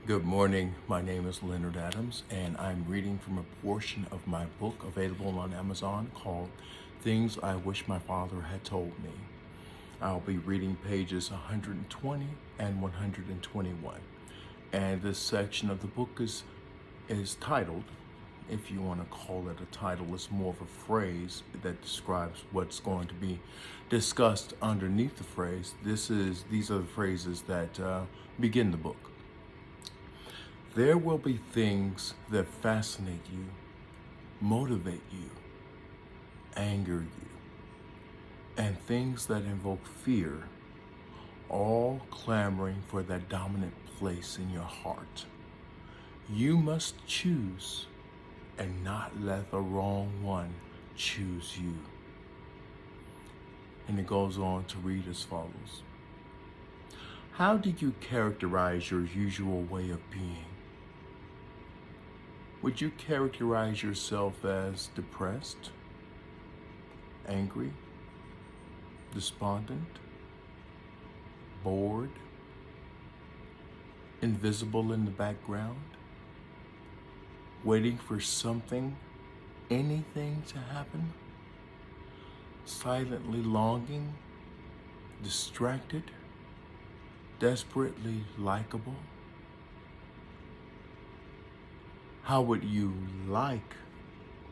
Good morning. My name is Leonard Adams, and I'm reading from a portion of my book available on Amazon called Things I Wish My Father Had Told Me. I'll be reading pages 120 and 121. And this section of the book is titled, if you want to call it a title, it's more of a phrase that describes what's going to be discussed underneath the phrase. These are the phrases that begin the book. There will be things that fascinate you, motivate you, anger you, and things that invoke fear, all clamoring for that dominant place in your heart. You must choose and not let the wrong one choose you. And it goes on to read as follows. How do you characterize your usual way of being? Would you characterize yourself as depressed, angry, despondent, bored, invisible in the background, waiting for something, anything to happen, silently longing, distracted, desperately likable? How would you like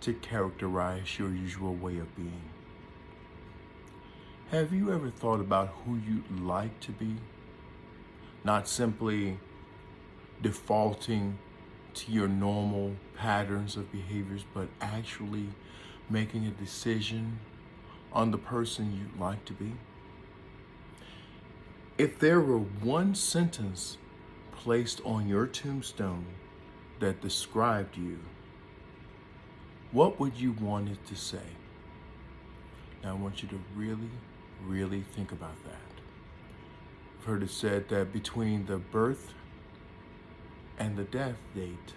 to characterize your usual way of being? Have you ever thought about who you'd like to be? Not simply defaulting to your normal patterns of behaviors, but actually making a decision on the person you'd like to be? If there were one sentence placed on your tombstone that described you, what would you want it to say? Now I want you to really think about that. I've heard it said that between the birth and the death date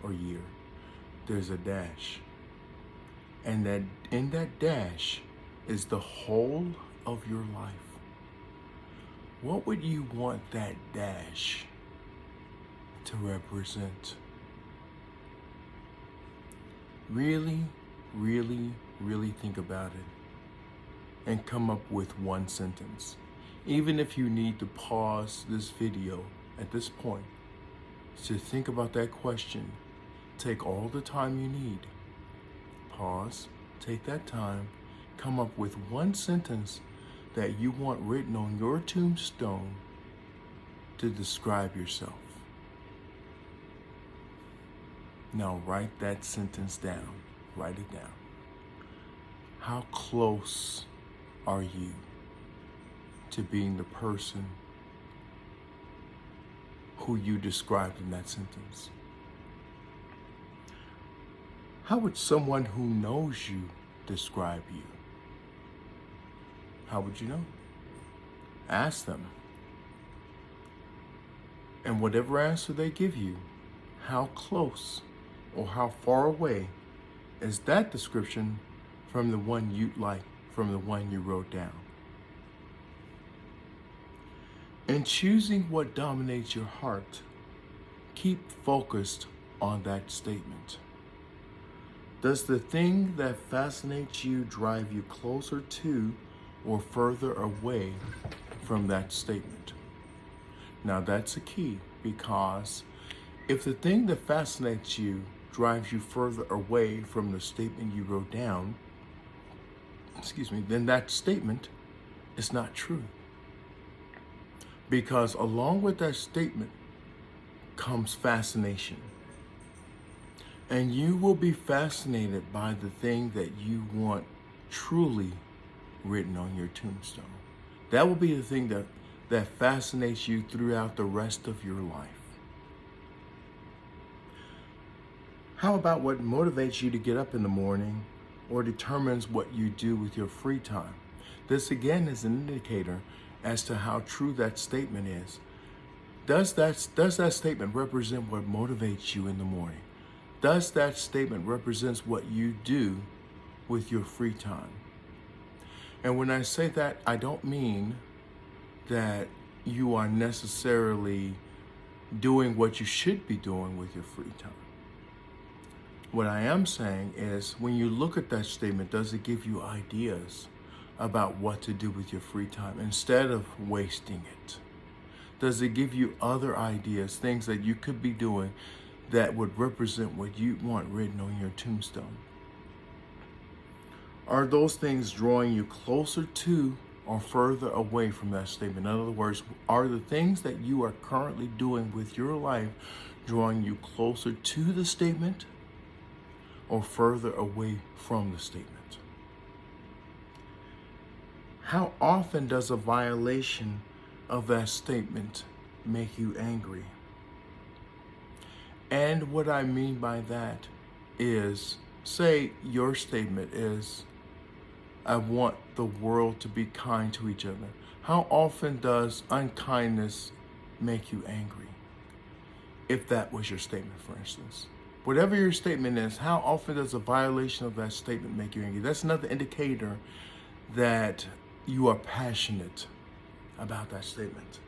or year, there's a dash. And that in that dash is the whole of your life. What would you want that dash to represent? Really think about it and come up with one sentence. Even if you need to pause this video at this point to think about that question, take all the time you need. Pause, take that time, come up with one sentence that you want written on your tombstone to describe yourself. Now write that sentence down. Write it down. How close are you to being the person who you described in that sentence? How would someone who knows you describe you? How would you know? Ask them. And whatever answer they give you, how close or how far away is that description from the one you'd like, from the one you wrote down? In choosing what dominates your heart, keep focused on that statement. Does the thing that fascinates you drive you closer to or further away from that statement? Now that's a key, because if the thing that fascinates you drives you further away from the statement you wrote down, then that statement is not true. Because along with that statement comes fascination. And you will be fascinated by the thing that you want truly written on your tombstone. That will be the thing that fascinates you throughout the rest of your life. How about what motivates you to get up in the morning or determines what you do with your free time? This again is an indicator as to how true that statement is. Does that statement represent what motivates you in the morning? Does that statement represent what you do with your free time? And when I say that, I don't mean that you are necessarily doing what you should be doing with your free time. What I am saying is, when you look at that statement, does it give you ideas about what to do with your free time instead of wasting it? Does it give you other ideas, things that you could be doing that would represent what you want written on your tombstone? Are those things drawing you closer to or further away from that statement? In other words, are the things that you are currently doing with your life drawing you closer to the statement or further away from the statement? How often does a violation of that statement make you angry? And what I mean by that is, say your statement is, I want the world to be kind to each other. How often does unkindness make you angry? If that was your statement, for instance. Whatever your statement is, how often does a violation of that statement make you angry? That's another indicator that you are passionate about that statement.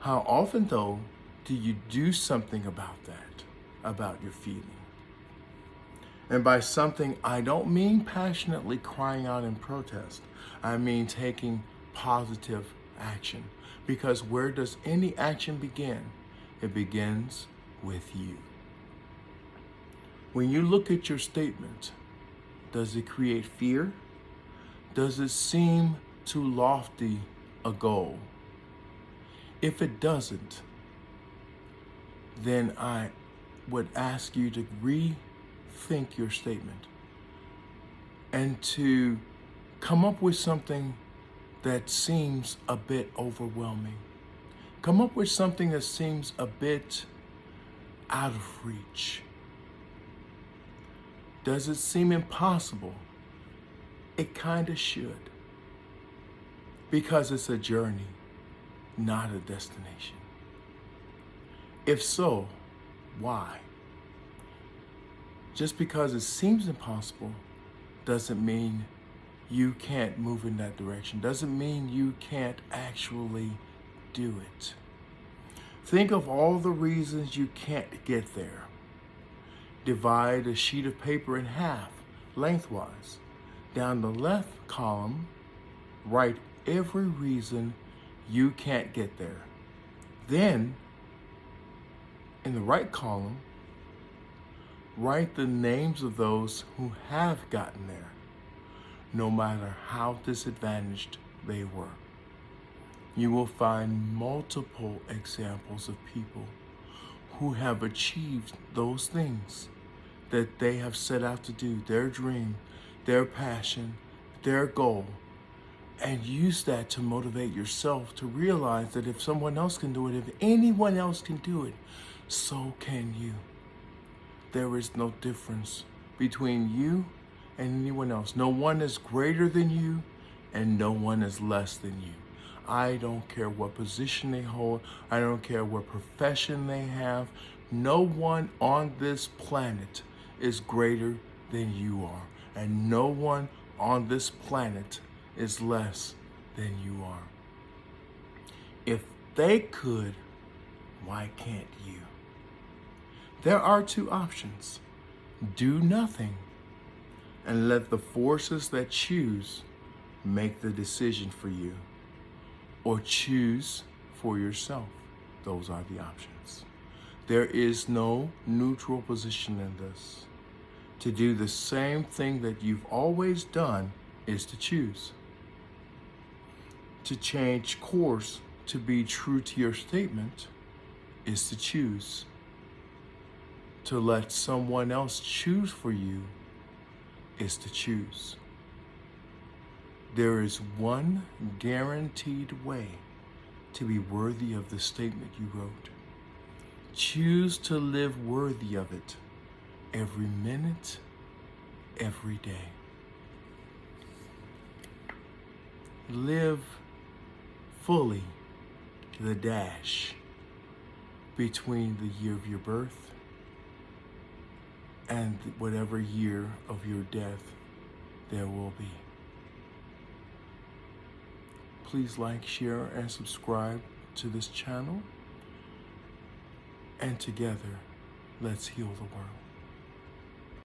How often, though, do you do something about that, about your feeling? And by something, I don't mean passionately crying out in protest. I mean taking positive action. Because where does any action begin? It begins with you. When you look at your statement, does it create fear? Does it seem too lofty a goal? If it doesn't, then I would ask you to rethink your statement and to come up with something that seems a bit overwhelming. Come up with something that seems a bit out of reach. Does it seem impossible? It kind of should, because it's a journey, not a destination. If so, why? Just because it seems impossible doesn't mean you can't move in that direction. Doesn't mean you can't actually do it. Think of all the reasons you can't get there. Divide a sheet of paper in half, lengthwise. Down the left column, write every reason you can't get there. Then, in the right column, write the names of those who have gotten there, no matter how disadvantaged they were. You will find multiple examples of people who have achieved those things that they have set out to do, their dream, their passion, their goal, and use that to motivate yourself to realize that if someone else can do it, if anyone else can do it, so can you. There is no difference between you and anyone else. No one is greater than you, and no one is less than you. I don't care what position they hold. I don't care what profession they have. No one on this planet is greater than you are. And no one on this planet is less than you are. If they could, why can't you? There are two options. Do nothing and let the forces that choose make the decision for you, or choose for yourself. Those are the options. There is no neutral position in this. To do the same thing that you've always done is to choose. To change course to be true to your statement is to choose. To let someone else choose for you is to choose. There is one guaranteed way to be worthy of the statement you wrote. Choose to live worthy of it every minute, every day. Live fully the dash between the year of your birth and whatever year of your death there will be. Please like, share, and subscribe to this channel. and together, let's heal the world.